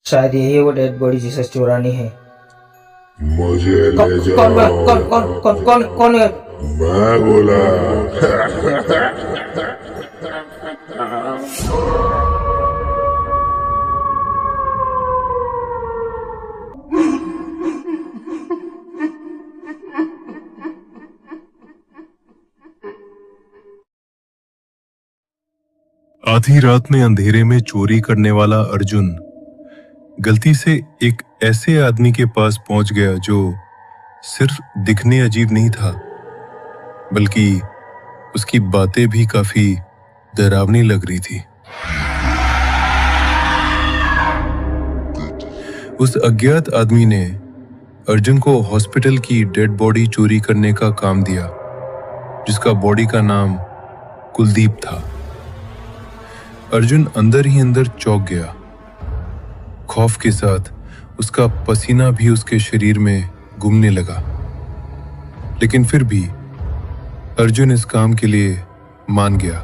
शायद यही वो डेड बॉडी जिसे चुरानी है। मुझे ले कौन जाओ। कौन कौन कौन कौन कौन है? मैं बोला। आधी रात में अंधेरे में चोरी करने वाला अर्जुन गलती से एक ऐसे आदमी के पास पहुंच गया जो सिर्फ दिखने अजीब नहीं था, बल्कि उसकी बातें भी काफी डरावनी लग रही थी। उस अज्ञात आदमी ने अर्जुन को हॉस्पिटल की डेड बॉडी चोरी करने का काम दिया, जिसका बॉडी का नाम कुलदीप था। अर्जुन अंदर ही अंदर चौंक गया। खौफ के साथ उसका पसीना भी उसके शरीर में घूमने लगा, लेकिन फिर भी अर्जुन इस काम के लिए मान गया।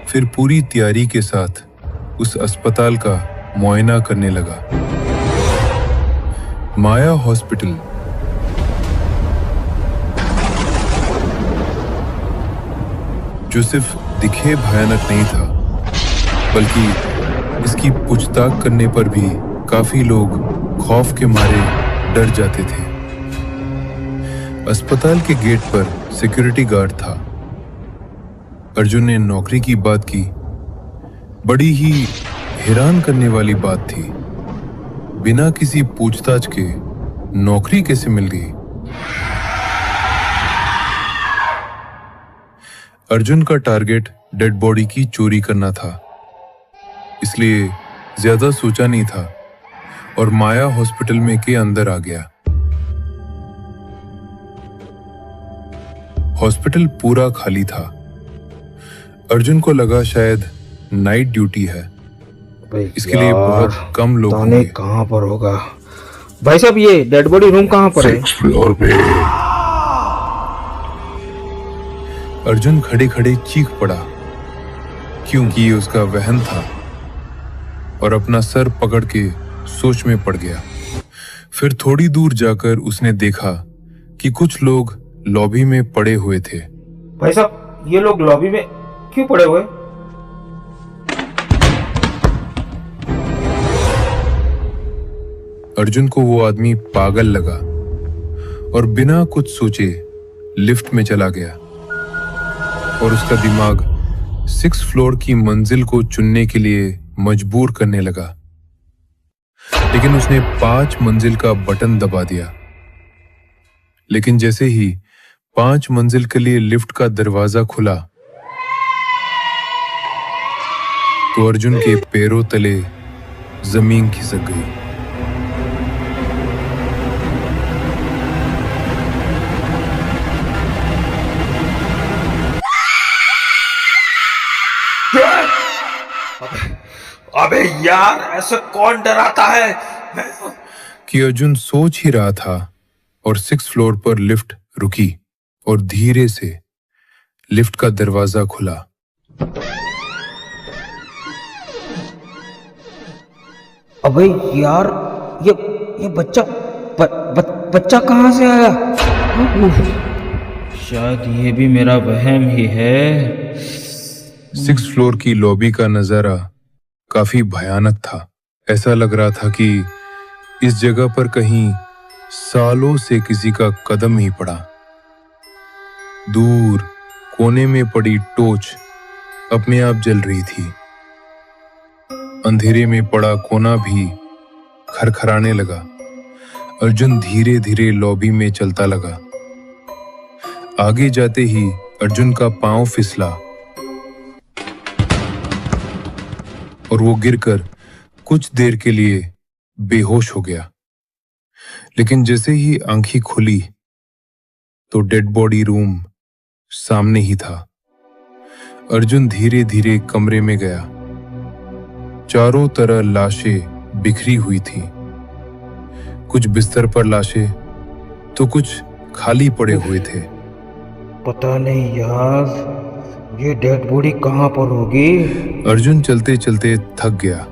फिर पूरी तैयारी के साथ उस अस्पताल का मुआयना करने लगा। माया हॉस्पिटल जो सिर्फ दिखे भयानक नहीं था, बल्कि इसकी पूछताछ करने पर भी काफी लोग खौफ के मारे डर जाते थे। अस्पताल के गेट पर सिक्योरिटी गार्ड था। अर्जुन ने नौकरी की बात की। बड़ी ही हैरान करने वाली बात थी, बिना किसी पूछताछ के नौकरी कैसे मिल गई। अर्जुन का टारगेट डेड बॉडी की चोरी करना था, इसलिए ज्यादा सोचा नहीं था और माया हॉस्पिटल में के अंदर आ गया। हॉस्पिटल पूरा खाली था। अर्जुन को लगा शायद नाइट ड्यूटी है, इसके लिए बहुत कम लोग होंगे। कहाँ पर होगा भाई साहब? ये डेड बॉडी रूम कहाँ पर है? 6th फ्लोर पे। अर्जुन खड़े खड़े चीख पड़ा, क्योंकि ये उसका वहन था, और अपना सर पकड़ के सोच में पड़ गया। फिर थोड़ी दूर जाकर उसने देखा कि कुछ लोग लॉबी में पड़े हुए थे। भाई साहब, ये लोग लॉबी में क्यों पड़े हुए? अर्जुन को वो आदमी पागल लगा और बिना कुछ सोचे लिफ्ट में चला गया, और उसका दिमाग 6th फ्लोर की मंजिल को चुनने के लिए मजबूर करने लगा। लेकिन उसने 5 मंजिल का बटन दबा दिया। लेकिन जैसे ही 5 मंजिल के लिए लिफ्ट का दरवाजा खुला, तो अर्जुन के पैरों तले जमीन खिसक गई। अबे यार, ऐसे कौन डराता है? कि अर्जुन सोच ही रहा था और 6th फ्लोर पर लिफ्ट रुकी और धीरे से लिफ्ट का दरवाजा खुला। अबे यार, ये बच्चा कहाँ से आया? शायद ये भी मेरा वहम ही है। 6th फ्लोर की लॉबी का नजारा काफी भयानक था। ऐसा लग रहा था कि इस जगह पर कहीं सालों से किसी का कदम ही पड़ा। दूर कोने में पड़ी टॉर्च अपने आप जल रही थी। अंधेरे में पड़ा कोना भी खरखराने लगा। अर्जुन धीरे धीरे लॉबी में चलता लगा। आगे जाते ही अर्जुन का पांव फिसला और वो गिरकर कुछ देर के लिए बेहोश हो गया। लेकिन जैसे ही आंखें खुली तो डेड बॉडी रूम सामने ही था। अर्जुन धीरे धीरे कमरे में गया। चारों तरफ लाशें बिखरी हुई थी। कुछ बिस्तर पर लाशें तो कुछ खाली पड़े हुए थे। पता नहीं यार, ये डेड बॉडी कहाँ पर होगी? अर्जुन चलते चलते थक गया,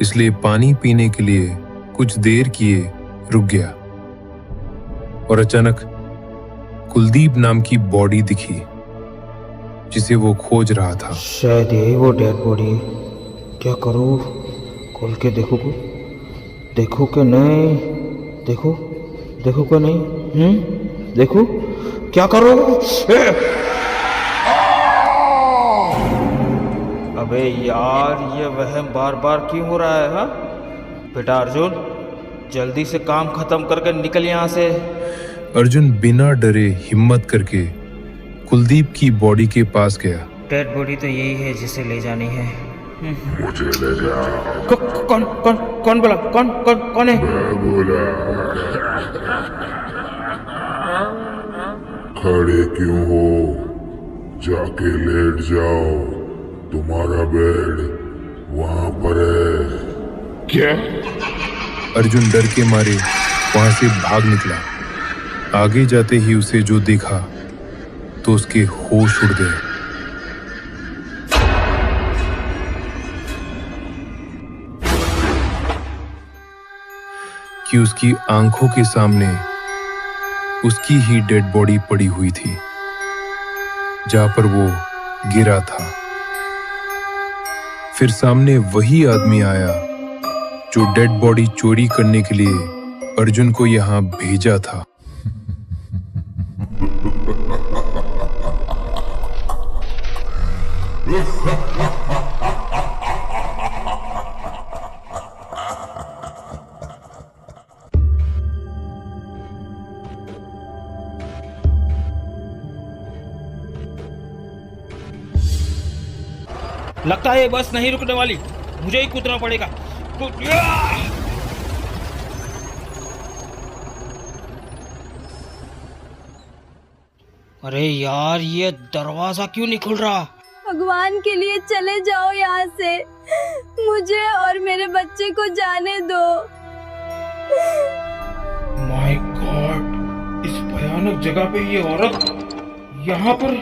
इसलिए पानी पीने के लिए कुछ देर किए रुक गया और अचानक कुलदीप नाम की बॉडी दिखी जिसे वो खोज रहा था। शायद यही वो डेड बॉडी। क्या करूँ? खोल के देखो को, देखो कि नहीं, देखो देखो कि नहीं, देखो क्या करो? अबे यार, ये वहम बार बार क्यों हो रहा है? हा? बेटा अर्जुन, जल्दी से काम खत्म करके निकल यहाँ से। अर्जुन बिना डरे हिम्मत करके कुलदीप की बॉडी के पास गया। डेड बॉडी तो यही है जिसे ले जानी है। मुझे ले जा। कौन कौन कौन बोला? कौन कौन कौन है? मैं बोला। खड़े क्यों हो? जाके लेट जाओ, तुम्हारा बेड वहां पर है। क्या? अर्जुन डर के मारे वहां से भाग निकला। आगे जाते ही उसे जो देखा तो उसके होश उड़ गए। कि उसकी आंखों के सामने उसकी ही डेड बॉडी पड़ी हुई थी जहां पर वो गिरा था। फिर सामने वही आदमी आया जो डेड बॉडी चोरी करने के लिए अर्जुन को यहां भेजा था। लगता है ये बस नहीं रुकने वाली, मुझे ही कूदना पड़ेगा। अरे यार, ये दरवाजा क्यों नहीं खुल रहा? भगवान के लिए चले जाओ यहाँ से, मुझे और मेरे बच्चे को जाने दो। माय गॉड, इस भयानक जगह पे ये औरत यहाँ पर